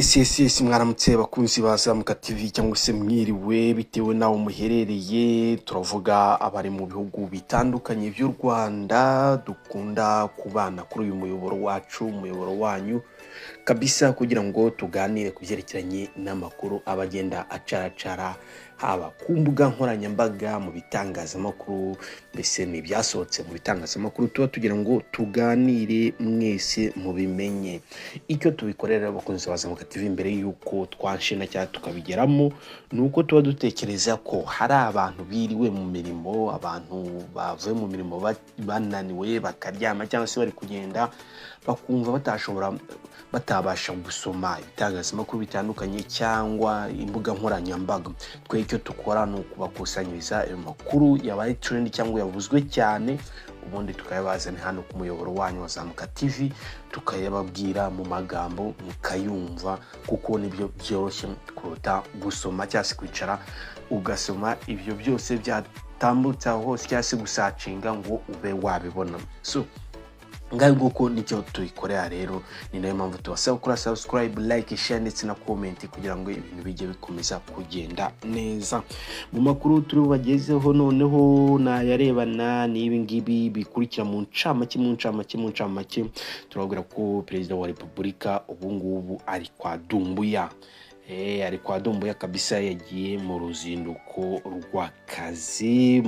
Ese mwaramutse bakunzi ba Zamuka TV cyangwa se mwiriwe bitewe naho muherereye. Turavuga abari mu bihugu bitandukanye by'u Rwanda, dukunda kubana kuri uyu muyoboro wacu, umuyoboro wanyu kabisa, kugira ngo tuganire ku byerekeranye n'amakuru abagenda acaracara haba ku mbuga nkoranyambaga, mu bitangazamakuru, mbese n'ibyasohotse mu bitangazamakuru, tuba tugira ngo tuganire mwese mubimenye. Icyo tubikorera abakunzi ba Zamuka TV mbere yuko twanshina cyangwa tukabigeramo, nuko tuba dutekereza ko hari abantu biriwe mu mirimo, abantu bavuye mu mirimo bananiwe bakaryama cyangwa se bari kugenda bakumva batabasha gusoma ibitangazamakuru bitandukanye cyangwa imbuga nkoranyambaga. Twe icyo tukora ni ukubakusanyiriza ayo makuru yabaye trend cyangwa yavuzwe cyane, ubundi tukayabazana hano ku muyoboro wanyu wa Zamuka TV, tukayababwira mu magambo mukayumva, kuko nibyo byoroshye kuruta gusoma cyangwa se kwicara ugasoma ibyo byose byatambutse aho hose cyangwa se gusacinga ngo ube wabibona. So ngaho nguko nicyo tuyikorera rero, ni nayo mpamvu tubasaba gukora subscribe, like, share ndetse na comment kugira ngo ibintu bijye bikomeza kugenda neza. Mu makuru turi bagezeho noneho nayarebana n'ibi ngibi bikurikira mu ncamake, turabwira ko Perezida wa Repubulika ubu ngubu ari kwa Dumbuya. Ari kwa Dumbuya kabisa, yagiye mu ruzinduko rw'akazi.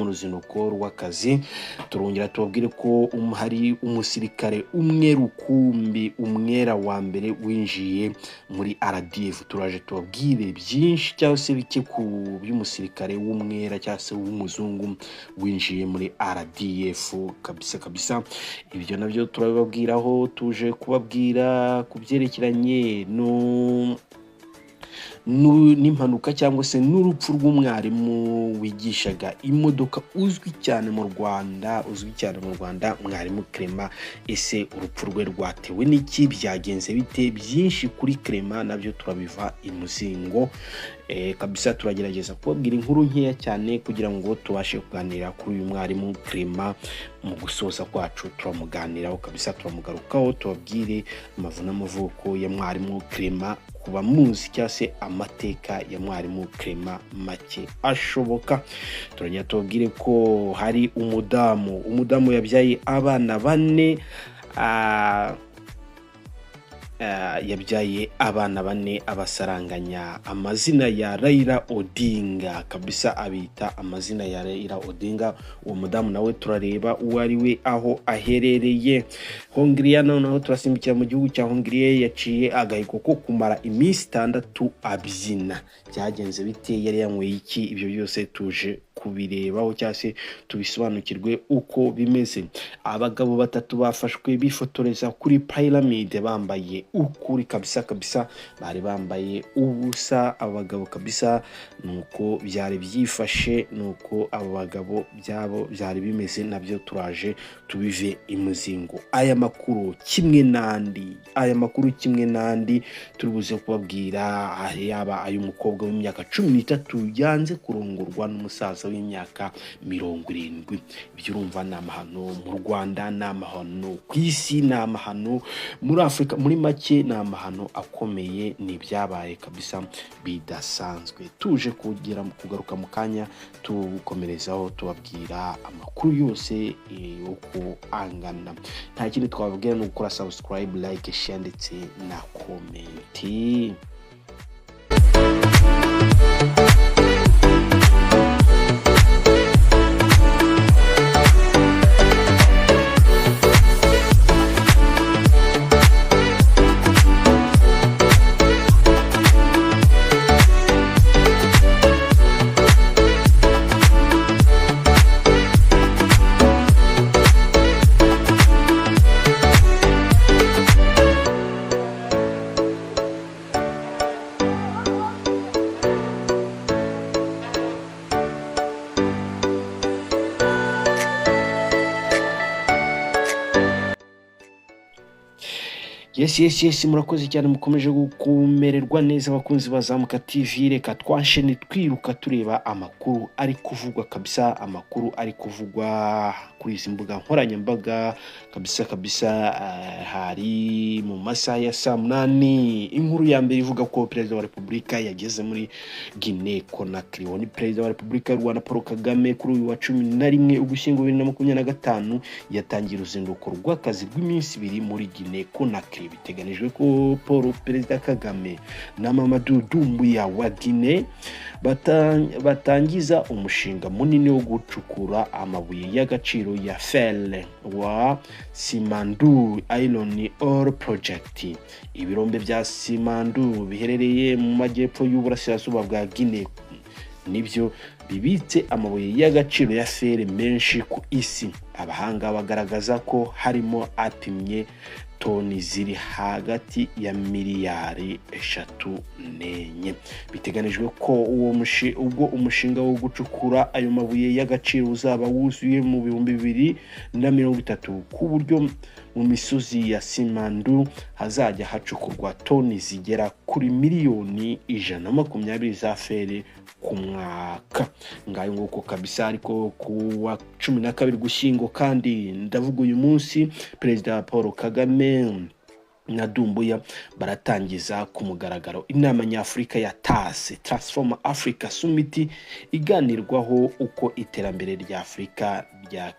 Turongera tubabwire ko hari umusirikare umwe rukumbi, umwera wa mbere winjiye muri RDF. Turaje tubabwire byinshi cyangwa se bike ku by'umusirikare w'umwera cyangwa se w'umuzungu winjiye muri RDF kabisa. Ibyo nabyo turabibabwiraho, tuje kubabwira ku byerekeranye n'impanuka cyangwa se n'urupfu rw'umwarimu wigishaga imodoka uzwi cyane mu Rwanda, mwarimu Clement. Ese urupfu rwe rwatewe n'iki, byagenze bite? Byinshi kuri Clement nabyo turabiva imuzingo kabisa. Turagerageza kubabwira inkuru nkeya cyane kugira ngo tubashe kuganira kuri uyu mwarimu Clement. Mu gusoza kwacu turamuganiraho kabisa, turamugarukaho, tubabwire amavu n'amavuko ya mwarimu Clement, kuba muzi cyangwa se amateka ya mwarimu Clement make ashoboka. Turongera tubabwire ko hari umudamu yabyaye abana bane, abasaranganya amazina ya Raila Odinga kabisa, abita amazina ya Raila Odinga. Uwo mudamu nawe turareba uwo ari we, aho aherereye. Hongiriya naho turasimbukira mu gihugu cya Hongiriya, yaciye agahigo ko kumara iminsi 6 abyina. Byagenze bite? Yari yanyweye iki? Ibyo byose tuje kubirebaho cyangwa se tubisobanukirwe uko bimeze. Abagabo 3 bafashwe bifotoreza kuri Pyramid bambaye ukuri kabisa, bari bambaye ubusa abagabo kabisa. Nuko byari byifashe, nuko abo bagabo byabo byari bimeze, nabyo turaje tubive imuzingo. Aya makuru kimwe n'andi turubuze kubabwira, yaba ay'umukobwa w'imyaka 13 yanze kurongorwa n'umusaza w'imyaka 70. Ibyo urumva ni amahano mu Rwanda, ni amahano ku isi, ni amahano muri Afrika, muri make ni amahano akomeye, ni byabaye kabisa bidasanzwe. Tuje kugaruka mu kanya tukomerezaho tubabwira amakuru yose uko angana. Nta kindi twababwira no gukora subscribe, like, share ndetse na comment. Yes, murakoze cyane, mukomeje kumererwa neza abakunzi bazamuka TV. Reka twanshene twiruka tureba amakuru ari kuvugwa kabisa, amakuru ari kuvugwa kuri izi mbuga nkoranyambaga kabisa. Hari mu masaha ya saa 8 inkuru ya mbere ivuga ko perezida wa Repubulika yageze muri Guinea Conakry. Ni perezida wa Repubulika y'u Rwanda Paul Kagame kuri uyu wa 11 Ugushyingo 2025 yatangiye uruzinduko rw'akazi rw'iminsi 2 muri Guinea Conakry. Biteganijwe ko Perezida Kagame na Mamadou Doumbouya wa Guinea batangiza umushinga munini wo gucukura amabuye y'agaciro ya fer wa Simandou Iron Ore Project. Ibirombe bya Simandou biherereye mu majyepfo y'uburasirazuba bwa Guinea nibyo bibitse amabuye y'agaciro ya fer menshi ku isi. Abahanga bagaragaza ko harimo apimye toni ziri hagati ya miliyari 3.4. Biteganijwe ko ubwo umushinga wo gucukura ayo mabuye y'agaciro uzaba wuzuye mu 2030, ku buryo mu misozi ya Simandou hazajya hacukurwa toni zigera kuri miliyoni 120 za fer ku mwaka. Ngayo nguko kabisa. Ariko ku wa 12 Gushyingo kandi ndavuga uyu munsi, Perezida Paul Kagame na Doumbouya baratangiza ku mugaragaro inama nyafurika ya TAS, Transform Africa Summit, iganirwaho uko iterambere rya Afrika rya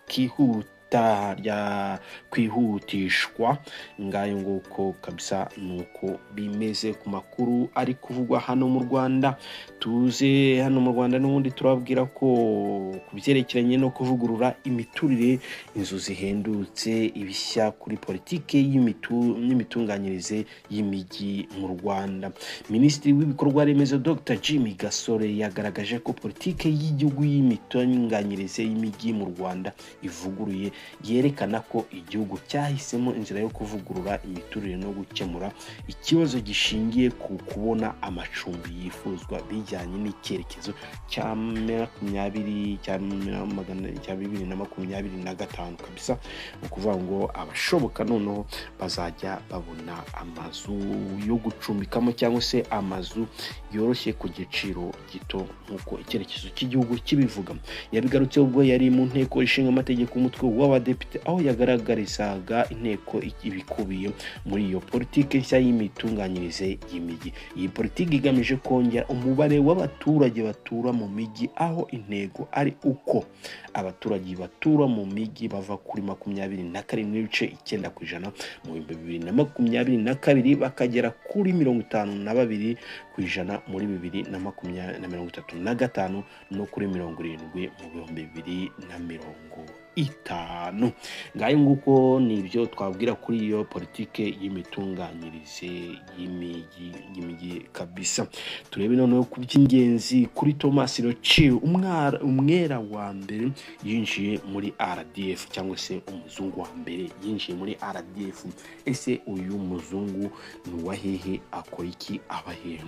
kwihutishwa. Ngayo nguko kabisa nuko bimeze ku makuru ari kuvugwa hano mu Rwanda. Tuze hano mu Rwanda n'ubundi turabwira ko kubyerekeranye no kuvugurura imiturire, inzu zihendutse, ibishya kuri politike y'imitunganyirize y'imijyi mu Rwanda. Minisitiri w'ibikorwa remezo Dr Jimmy Gasore yagaragaje ko politike y'igihugu y'imitunganyirize y'imijyi mu Rwanda ivuguruye, yerekana ko igihugu cyahisemo inzira yo kuvugurura imiturire no gukemura ikibazo gishingiye ku kubona amacumbi yifuzwa bijyanye n'icyerekezo cya 2025 kabisa. Ukuvuga ngo abashoboka noneho bazajya babona amazu yo gucumbikamo cyangwa se amazu yoroshye ku giciro gito nk'uko icyerekezo cy'igihugu kibivuga. Yabigarutse ubwo yari mu nteko ishinga amategeko umutwe w'abadepite, aho yagaragarizaga inteko ibikubiye muri iyo politike nshya y'imitunganyirize y'imijyi. Iyi politike igamije kongera umubare w'abaturage batura mu mijyi, aho intego ari uko abaturage batura mu mijyi bava kuri 27.9% mu 2022 bakagera kuri 52% muri 2035 no kuri 70% mu 2050. Ngayo nguko nibyo twabwira kuri iyo politike y'imitunganyirize y'imijyi kabisa. Turebe noneho ku by'ingenzi kuri Thomas Rothschild, umwera wa mbere yinjiye muri RDF, cyangwa se umuzungu wa mbere yinjiye muri RDF. Ese uyu muzungu ni wahehe, akora iki, abahehe?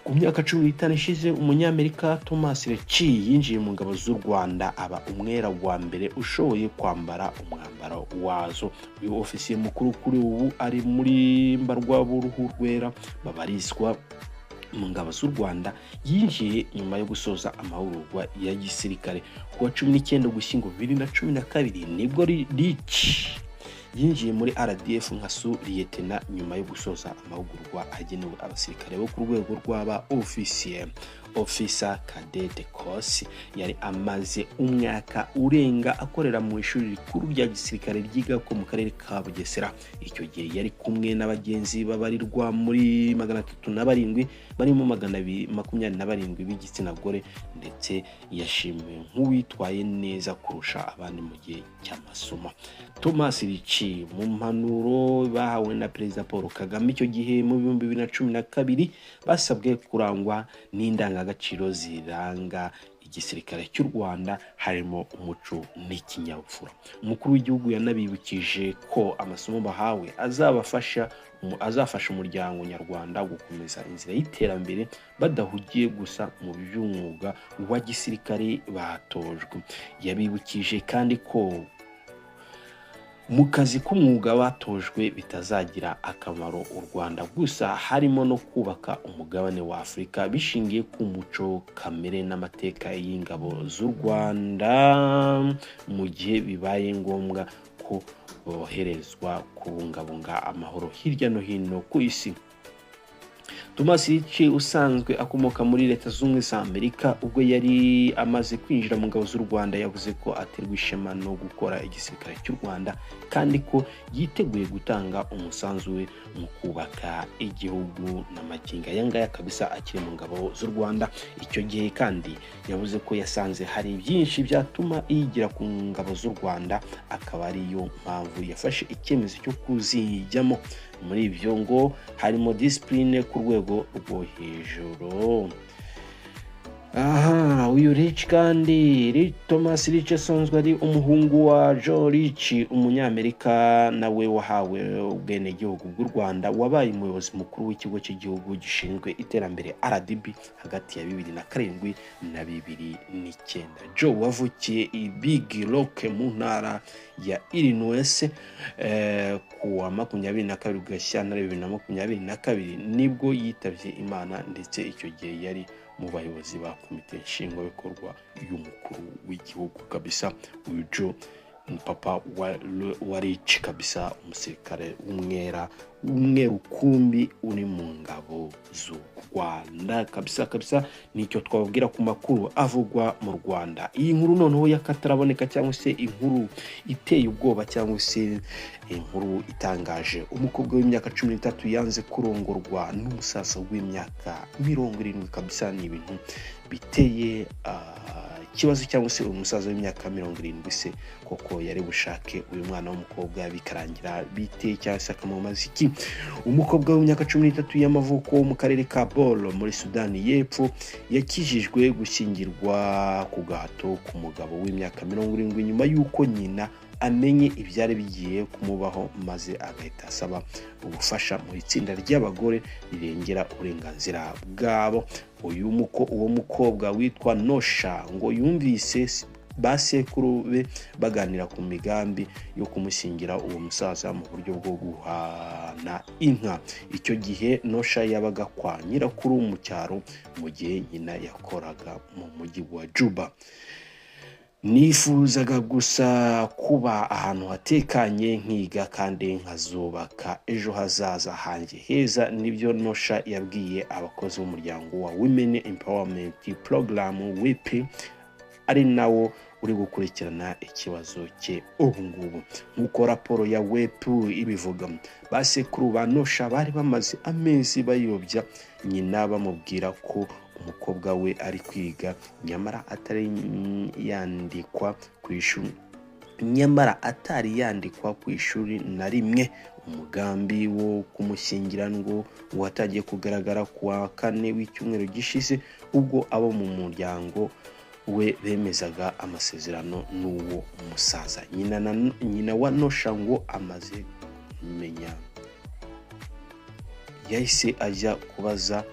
Ku myaka 15 ishize, umunyamerika Thomas Rothschild yinjiye mu ngabo z'u Rwanda, aba umwera wa mbere ushoboye kwambara umwambaro wazo. Uyu ofisiye mukuru kuri ubu ari muri mbarwa b'uruhu rwera babarizwa mu ngabo z'u Rwanda. Yinjiye nyuma yo gusoza amahugurwa ya gisirikare. Ku wa 19 Ugushyingo 2012 nibwo Rich yinjiye muri RDF nka Lieutenant nyuma yo gusoza amahugurwa agenewe abasirikare bo ku rwego rw'aba officer cadet course. Yari amaze umwaka urenga akorera mu ishuri rikuru rya gisirikare ryiga ko mu karere ka Bugesera. Icyo gihe yari kumwe n'abagenzi babarirwa muri 307 barimo 227 b'igitsina gore, ndetse yashimiwe nk'uwitwaye neza kurusha abandi mu gihe cy'amasomo. Thomas Rothschild mu mpanuro bahawe na Perezida Paul Kagame icyo gihe mu 2012 basabwe kurangwa n'indangagaciro ziranga igisirikare cy'u Rwanda, harimo umuco n'ikinyabupfura. Umukuru w'igihugu yanabibukije ko amasomo bahawe azafasha umuryango nyarwanda gukomeza inzira y'iterambere badahugiye gusa mu by'umwuga wa gisirikare batojwe. Yabibukije kandi ko mu kazi k'umwuga batojwe bitazagira akamaro u Rwanda gusa, harimo no kubaka umugabane wa Afurika bishingiye ku muco, kamere n'amateka y'ingabo z'u Rwanda mu gihe bibaye ngombwa ko boherezwa kubungabunga amahoro hirya no hino ku isi. Thomas Rich usanzwe akomoka muri Leta Zunze za Amerika, ubwo yari amaze kwinjira mu ngabo z'u Rwanda, yavuze ko aterwa ishema no gukora igisirikare cy'u Rwanda kandi ko yiteguye gutanga umusanzu we mu kubaka igihugu n'amaginga yangaya kabisa akiri mu ngabo z'u Rwanda. Icyo gihe kandi yavuze ko yasanze hari byinshi byatuma yigira ku ngabo z'u Rwanda, akaba ariyo mpamvu yafashe icyemezo cyo kuzijyamo. Muri ibyo ngo harimo discipline ku rwego rwo hejuru. Uyu Rich kandi Thomas Rich asanzwe ari umuhungu wa Joe Rich, umunyamerika nawe wahawe ubwenegihugu bw'u Rwanda, wabaye umuyobozi mukuru w'ikigo cy'igihugu gishinzwe iterambere RDB hagati ya 2007 na 2009. Joe wavukiye i Big Rock mu ntara ya Illinois ku wa 22 Gashyantare 2022 nibwo yitavye Imana, ndetse icyo gihe yari mu bayobozi ba komite nshingwabikorwa y'umukuru w'igihugu kabisa. Uyu Joe papa wa Rich kabisa, umusirikare umwe rukumbi uri mu ngabo z'u Rwanda kabisa. Nicyo twababwira ku makuru avugwa mu Rwanda. Iyi nkuru noneho yakataraboneka cyangwa se inkuru iteye ubwoba cyangwa se inkuru itangaje. Umukobwa w'imyaka 13 yanze kurongorwa n'umusaza w'imyaka 70 kabisa. Ni ibintu biteye ikibazo, cyangwa se umusaza w'imyaka 70 se koko yari bushake uyu mwana w'umukobwa bikarangira bite cyangwa se akamumaza iki? Umukobwa w'imyaka 13 y'amavuko mu karere ka Bor muri Sudani y'Epfo yakijijwe gushyingirwa ku gahato ku mugabo w'imyaka 70 nyuma y'uko nyina amenye ibyari bigiye kumubaho, maze agahita asaba ubufasha mu itsinda ry'abagore rirengera uburenganzira bwabo. Uwo mukobwa witwa Nosha ngo yumvise basekuru be baganira ku migambi yo kumushingira uwo musaza mu buryo bwo guhana inka. Icyo gihe Nosha yabaga kwa nyirakuru mu cyaro, mu gihe nyina yakoraga mu mujyi wa Juba. Nifuzaga gusa kuba ahantu hatekanye nkiga kandi nkazubaka ejo hazaza hanjye heza, nibyo Nosha yabwiye abakozi b'umuryango wa Women Empowerment Program WIP, ari nawo uri gukurikirana ikibazo cye ubu ngubu. Nk'uko raporo ya WIP ibivuga, basekuru ba Nosha bari bamaze amezi bayobya nyina bamubwira ko umukobwa we ari kwiga nyamara atari yandikwa ku ishuri na rimwe. Umugambi wo kumushyingira ngo watagiye kugaragara kuwa 4 w'icyumweru gishize, ubwo abo mu muryango we bemezaga amasezerano n'uwo musaza. Nyina wa Nosha ngo amaze kumenya yahise ajya kubaza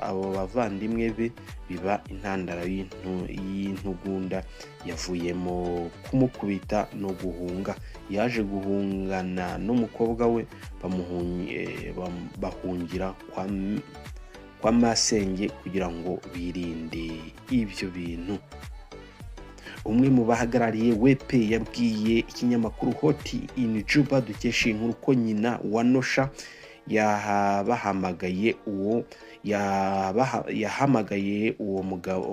abo bavandimwe be, biba intandaro y'intugunda yavuyemo kumukubita no guhunga. Yaje guhungana n'umukobwa we bahungira kwa masenge kugira ngo birinde ibyo bintu. Umwe mu bahagarariye WP yabwiye ikinyamakuru Hot in Juba dukesha inkuru ko nyina wa Nosha yahamagaye uwo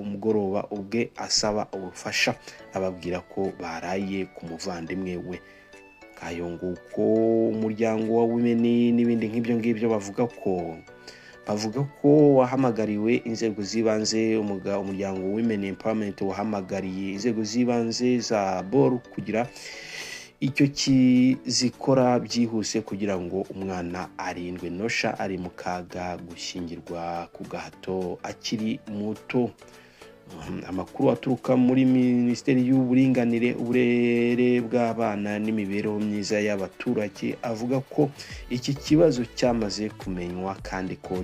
mugoroba ubwe asaba ubufasha, ababwira ko baraye ku muvandimwe we. Kayonguko umuryango wa Women n'ibindi nk'ibyo ngibyo bavuga ko wahamagariwe inzego z'ibanze. Umuryango Women Empowerment wahamagariye inzego z'ibanze za Bor kugira icyo kizikora byihuse kugira ngo umwana arindwe. Nosha ari mu kaga gushyingirwa ku gahato akiri muto. Amakuru aturuka muri Minisiteri y'Uburinganire, Uburere bw'Abana n'Imibereho myiza y'abaturage avuga ko iki kibazo cyamaze kumenywa kandi ko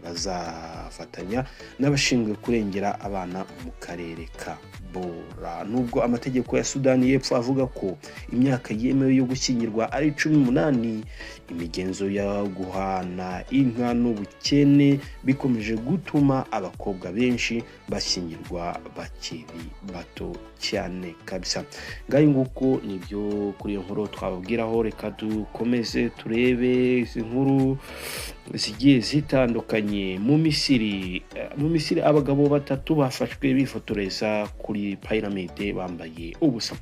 bazafatanya n'abashinzwe kurengera abana mu karere ka Bora. Nubwo amategeko ya Sudani y'Epfo avuga ko imyaka yemewe yo gushyingirwa ari 18, imigenzo yo guhana inka n'ubukene bikomeje gutuma abakobwa benshi bashyingirwa bakiri bato cyane kabisa. Ngayo nguko nibyo kuri iyo nkuru twababwiraho. Reka dukomeze turebe izi nkuru zigiye zitandukanye. Mu Misiri abagabo 3 bafashwe bifotoreza kuri pyramide bambaye ubusa.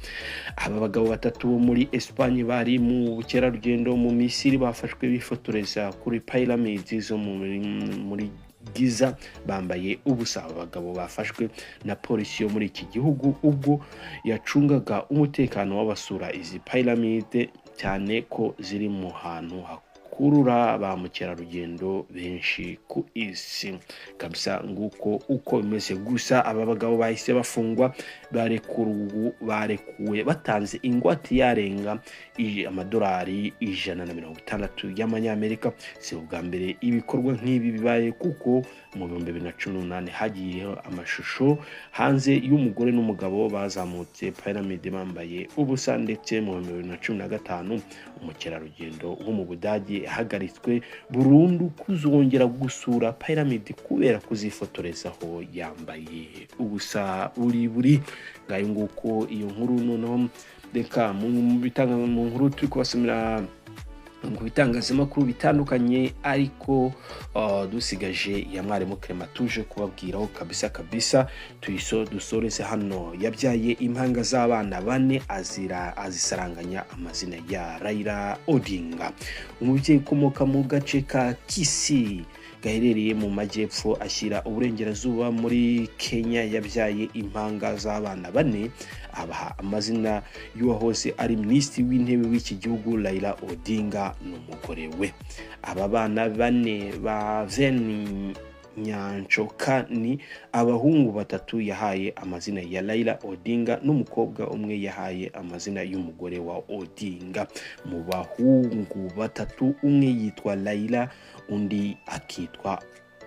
Aba bagabo 3 bo muri Espagne bari mu bukerarugendo mu Misiri bafashwe bifotoreza kuri pyramide zo muri Giza bambaye ubusa. Abagabo bafashwe na polisi yo muri iki gihugu ubwo yacungaga umutekano w'abasura izi pyramide, cyane ko ziri mu hantu kurura ba mukerarugendo benshi ku isi kabisa. Nguko uko bimeze. Gusa aba bagabo bahise bafungwa, barekuwe batanze ingwate yarenga amadolari 160 y'amanyamerika. Si ubwa mbere ibikorwa nk'ibi bibaye, kuko mu 2018 hagiye amashusho hanze y'umugore n'umugabo bazamutse pyramide bambaye ubusa, ndetse mu 2015 umukerarugendo wo mu Budage hagaritswe burundu kuzongera gusura pyramide kubera kuzifotorezaho yambaye ubusa buri. Ngayo nguko iyo nkuru. Noneho reka mu nkuru turi kubasomera mu bitangazamakuru bitandukanye, ariko dusigaje ya mwarimu Clement tuje kubabwiraho kabisa dusoreze hano. Yabyaye impanga z'abana 4 azisaranganya amazina ya Raila Odinga. Umubyeyi ukomoka mu gace ka Kisii gaherereye mu majyepfo ashyira uburengerazuba muri Kenya yabyaye impanga z'abana 4 abaha amazina y'uwahoze ari minisitiri w'intebe w'iki gihugu Raila Odinga n'umugore we. Aba bana 4 ba Veni Nyanchoka ni abahungu 3 yahaye amazina ya Raila Odinga, n'umukobwa umwe yahaye amazina y'umugore wa Odinga. Mu bahungu 3 umwe yitwa Raila, undi akitwa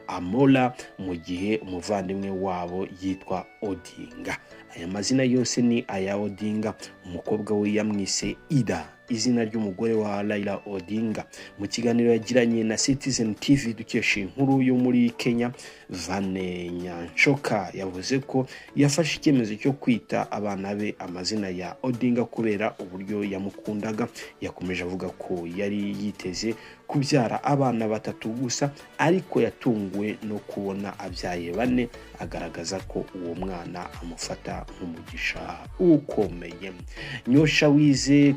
Amola, mu gihe umuvandimwe wabo yitwa Odinga. Aya mazina yose ni aya Odinga. Umukobwa we yamwise Ida, izina ry'umugore wa Raila Odinga. Mu kiganiro yagiranye na Citizen TV dukesha inkuru yo muri Kenya, Vane Nyanchoka yavuze ko yafashe icyemezo cyo kwita abana be amazina ya Odinga kubera uburyo yamukundaga. Yakomeje avuga ko yari yiteze kubyara abana 3 gusa, ariko yatunguwe no kubona abyaye 4, agaragaza ko uwo mwana amufata nk'umugisha ukomeye. Nyosha wigeze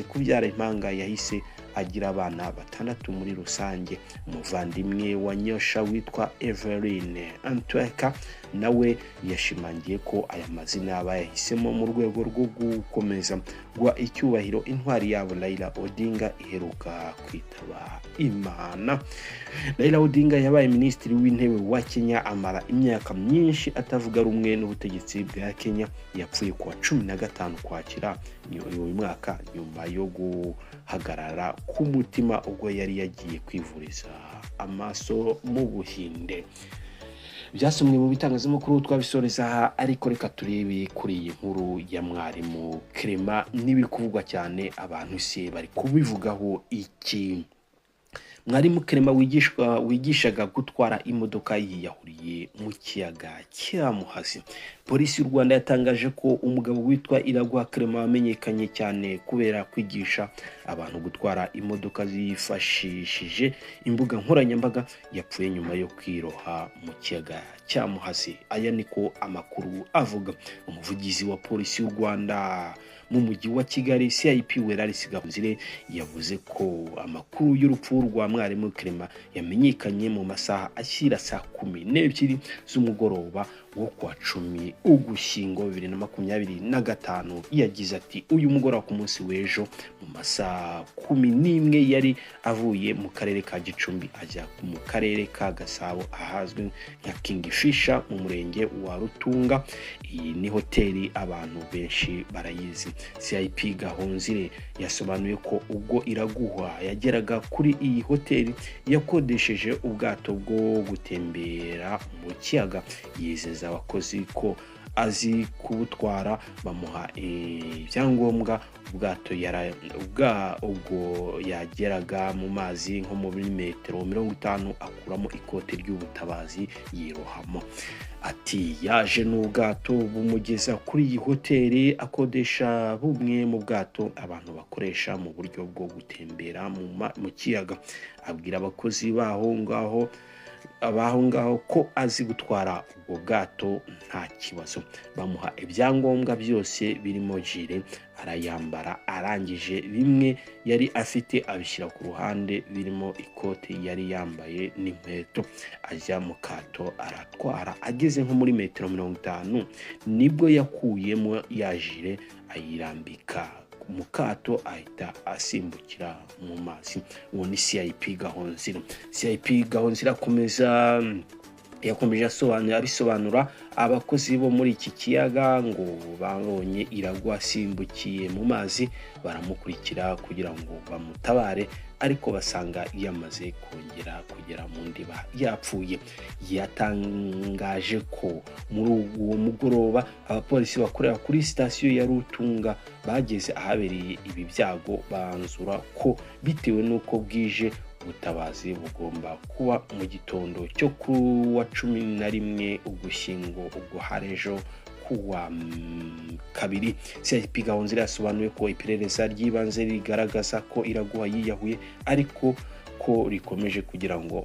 kubyara impanga yahise agira abana 6 muri rusange. Umuvandimwe wa Nyosha witwa Eveline Antweka nawe yashimangiye ko aya mazina bayahisemo mu rwego rwo gukomeza gwa icyubahiro intwari yabo Raila Odinga iheruka kwitaba Imana. Raila Odinga yabaye minisitiri w'intebe wa Kenya, amara imyaka myinshi atavuga rumwe n'ubutegetsi bwa Kenya. Yapfuye kuwa 15 Ukwakira uyu mwaka nyuma yo guhagarara k'umutima ubwo yari yagiye kwivuriza amaso mu Buhinde. Byasomwe mu bitangazamakuru twabisoreza, ariko reka turebe kuri iyi nkuru ya mwarimu Clement n'ibiri kuvugwa cyane. abantu se bari kubivugaho iki? Mwarimu Clement wigishaga gutwara imodoka yiyahuriye mu kiyaga cya Muhazi. Polisi y'u Rwanda yatangaje ko umugabo witwa Iragwa Clement wamenyekanye cyane kubera kwigisha abantu gutwara imodoka zifashishije imbuga nkoranyambaga yapfuye nyuma yo kwiroha mu kiyaga cya Muhazi. Aya niko amakuru avuga. Umuvugizi wa polisi y'u Rwanda mu mujyi wa Kigali CIP Werarisi Gahunzire yavuze ko amakuru y'urupfu rwa mwarimu Clement yamenyekanye mu masaha ashyira saa 12 z'umugoroba wo kwa 10 Ugushyingo 2025 yagize ati uyu mugoroba ku munsi w'ejo mu masaha 11 yari avuye mu karere ka Gicumbi ajya mu karere ka Gasabo ahazwi nka Kingfisher mu murenge wa Rutunga. Iyi ni hoteli abantu benshi barayizi. CIP Gahonzire yasobanuye ko ubwo Iraguha yageraga kuri iyi hoteli yakodesheje ubwato bwo gutembera mu kiyaga. Yizeza abakozi ko azi kubutwara, bamuha ibyangombwa. Ubwato ubwo yageraga mu mazi nko muri metero 50 akuramo ikote ry'ubutabazi yirohamo. Ati yaje n'ubwato bumugeza kuri iyi hoteli akodesha bumwe mu bwato abantu bakoresha mu buryo bwo gutembera mu kiyaga. Abwira abakozi baho ngaho ko azi gutwara ubwo bwato nta kibazo. Bamuha ibyangombwa byose birimo jire arayambara. Arangije bimwe yari afite abishyira ku ruhande birimo ikote yari yambaye n'inkweto. Ajya mu kato aratwara. Ageze nko muri metero 50 nibwo yakuyemo ya jire ayirambika mu kato ahita asimbukira mu mazi. Uwo ni CIP Gahonzire. CIP Gahonzire yakomeje abisobanura abakozi bo muri iki kiyaga ngo babonye Iraguha asimbukiye mu mazi baramukurikira kugira ngo bamutabare, ariko basanga yamaze kongera kugera mu ndiba yapfuye. Yatangaje ko muri uwo mugoroba abapolisi bakorera kuri sitasiyo ya Rutunga bageze ahabereye ibi byago, banzura ko bitewe n'uko bwije ubutabazi bugomba kuba mu gitondo cyo ku wa 11 Ugushyingo ubwo harejo kuwa 2. CIP Gahonzire yasobanuye ko iperereza ry'ibanze rigaragaza ko Iraguha yiyahuye, ariko ko rikomeje kugira ngo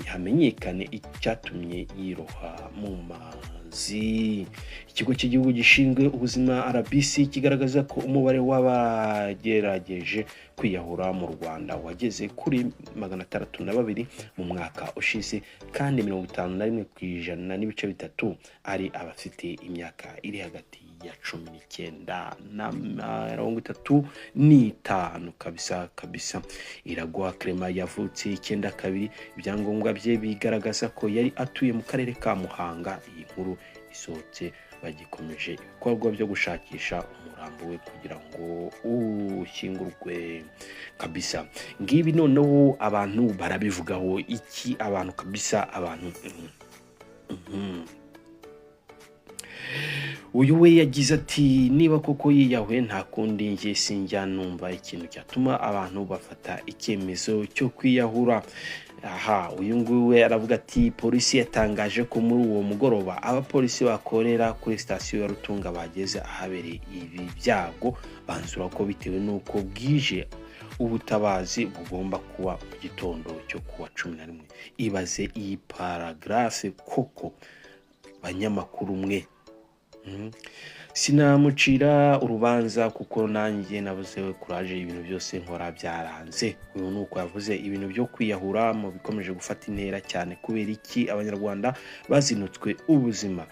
hamenyekane icyatumye yiroha mu mazi. Ikigo cy'igihugu gishinzwe ubuzima RBC kigaragaza ko umubare w'abagerageje kwiyahura mu Rwanda wageze kuri 602 mu mwaka ushize, kandi 51% ari abafite imyaka iri hagati ya 19 na 35 kabisa. Iraguha Clement yavutse 92. Ibyangombwa bye bigaragaza ko yari atuye mu karere ka Muhanga. Iyi nkuru isohotse bagikomeje ibikorwa byo gushakisha umurambo we kugira ngo ushyingurwe kabisa. Ngibi noneho abantu barabivugaho iki, abantu kabisa, abantu uyu we yagize ati niba koko yiyahuye nta kundi ngiye sinjya numva ikintu cyatuma abantu bafata icyemezo cyo kwiyahura. Uyu nguwe aravuga ati polisi yatangaje ko muri uwo mugoroba abapolisi bakorera kuri sitasiyo ya Rutunga bageze ahabereye ibi byago, banzura ko bitewe n'uko bwije ubutabazi bugomba kuba mu gitondo cyo kuwa 11. Ibaze iyi paragrafe koko banyamakuru mwe. Sinamucira urubanza kuko nanjye nabuze kuraje ibintu byose nkora byaranze. Uyu nuko yavuze ibintu byo kwiyahura mu bikomeje gufata intera cyane kubera iki abanyarwanda bazinutswe ubuzima.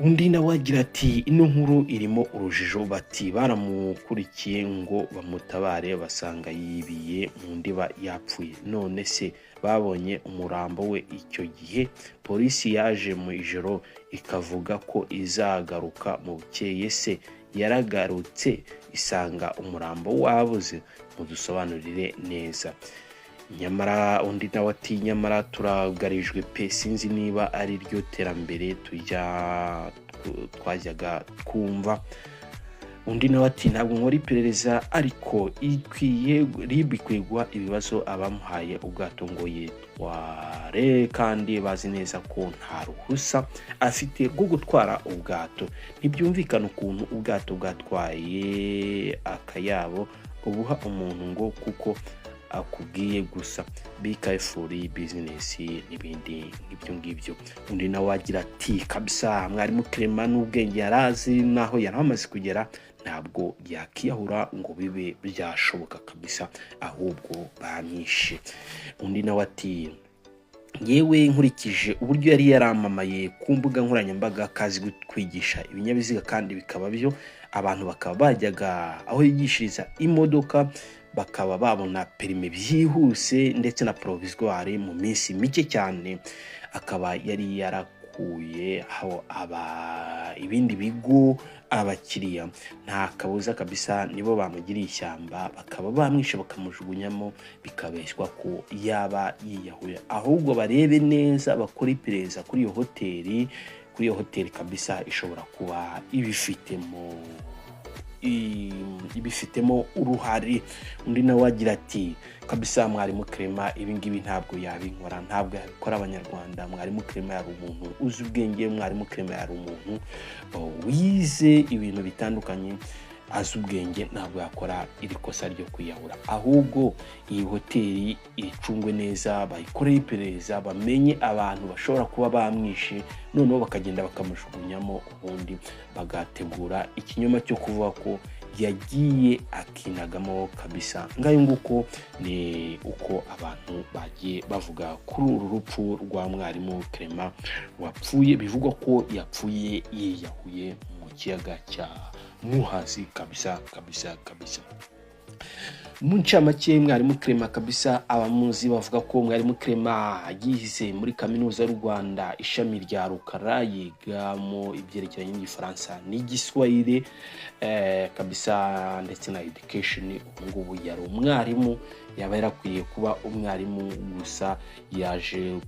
Undi nawe agira ati ino nkuru irimo urujijo. Bati baramukurikiye ngo bamutabare basanga yibiye mu ndiba yapfuye, none se babonye umurambo we icyo gihe? Polisi yaje mu ijoro ikavuga ko izagaruka mu bukeye, se yaragarutse isanga umurambo wabuze? Mudusobanurire neza. Nyamara undi nawe ati nyamara turagarijwe pe, sinzi niba ari ryo terambere twajyaga twumva. Undi nawe ati ntabwo nkora iperereza, ariko ribikwigwa ibibazo abamuhaye ubwato ngo yitware kandi bazi neza ko nta ruhusa afite rwo gutwara ubwato. Ntibyumvikana ukuntu ubwato bwatwaye akayabo ubuha umuntu ngo kuko akubwiye gusa be careful business n'ibindi ngibyo. Undi nawe agira ati kabisa mwarimu Clement n'ubwenge yarazi naho yaramaze kugera, ntabwo yakiyahura ngo bibe byashoboka kabisa, ahubwo bamwishe. Undi nawe ati yewe nkurikije uburyo yari yaramamaye ku mbuga nkoranyambaga kazi kwigisha ibinyabiziga kandi bikaba byo abantu bakaba bajyaga aho yigishiriza imodoka bakaba babona perime byihuse ndetse na provisoire mu minsi mike cyane. Akaba yari yarakuye aho ibindi bigo abakiriya, nta kabuza kabisa nibo bamugiriye ishyamba bakaba bamwishe bakamujugunyamo bikabeshywa ko yaba yiyahuye. Ahubwo barebe neza bakora iperereza kuri iyo hoteli kabisa ishobora kuba ibifitemo uruhare. Undi nawe agira ati kabisa Mwarimu Clement ibi ngibi ntabwo yabinkora, ntabwo yabikora abanyarwanda. Mwarimu Clement yari umuntu uzi ubwenge, Mwarimu Clement yari umuntu wize ibintu bitandukanye, azi ubwenge, ntabwo yakora iri kosa ryo kwiyahura. Ahubwo iyi hoteli icungwe neza, bayikoreye iperereza, bamenye abantu bashobora kuba bamwishe, noneho bakagenda bakamujugunyamo, ubundi bagategura ikinyoma cyo kuvuga ko yagiye akinagamo kabisa. Ngayo nguko ni uko abantu bagiye bavuga kuri uru rupfu rwa Mwarimu Clement wapfuye, bivugwa ko yapfuye yiyahuye mu kiyaga cya Muhazi kabisa. Mu ncamake Mwarimu Clement kabisa abamuzi bavuga ko Mwarimu Clement yize muri kaminuza y'u Rwanda ishami rya Rukara, yigamo ibyerekeranye n'igifaransa n'igiswahili kabisa ndetse na education. Ngubu yari umwarimu, yaba yarakwiye kuba umwarimu gusa yaje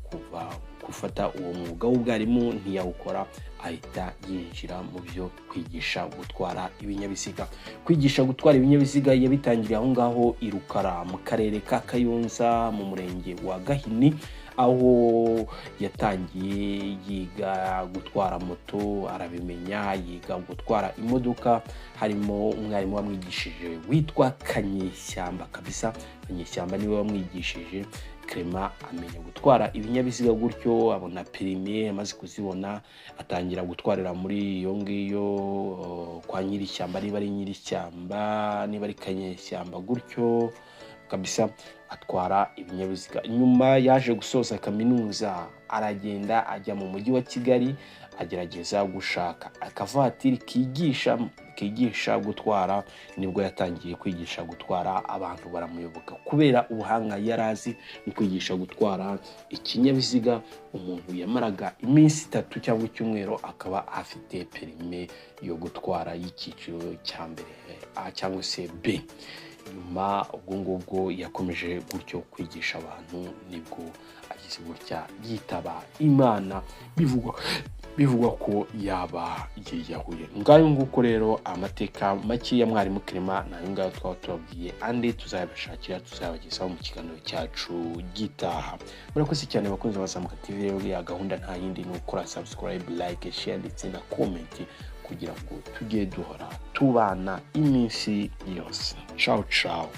gufata uwo mwuga w'ubwarimu ntiyawukora, ahita yinjira mu byo kwigisha gutwara ibinyabiziga. Kwigisha gutwara ibinyabiziga yabitangiriye aho ngaho i Rukara mu karere ka Kayonza mu murenge wa Gahini, aho yatangiye yiga gutwara moto, arabimenya, yiga gutwara imodoka. Harimo umwarimu wamwigishije witwa Kanyeshyamba kabisa. Kanyeshyamba niwe wamwigishije. Clement amenya gutwara ibinyabiziga gutyo, abona perime, amaze kuzibona atangira gutwarira muri iyo ngiyo kwa Nyirishyamba, niba ari Nyirishyamba, niba ari Kanyeshyamba gutyo kabisa, atwara ibinyabiziga. Nyuma yaje gusoza kaminuza, aragenda ajya mu mujyi wa Kigali, agerageza gushaka akavatiri kigisha gutwara. Nibwo yatangiye kwigisha gutwara, abantu baramuyoboka kubera ubuhanga yarazi mu kwigisha gutwara ikinyabiziga. Umuntu yamaraga iminsi 3 cyangwa icyumweru akaba afite perime yo gutwara y'icyiciro cya mbere A cyangwa se B. Nyuma ubwo ngubwo yakomeje gutyo kwigisha abantu, nibwo agize gutya yitaba Imana, bivugwa ko yaba yiyahuye. Ngayo nguko rero amateka make ya Mwarimu Clement nayo ngayo twaba tubabwiye, andi tuzayabashakira tuzabagezaho mu kiganiro cyacu gitaha. Murakoze cyane bakunze bazamuka TV. Rero ya gahunda nta yindi ni ukora subscribe, like, share ndetse na comment kugira ngo tujye duhora tubana iminsi yose. Ciao.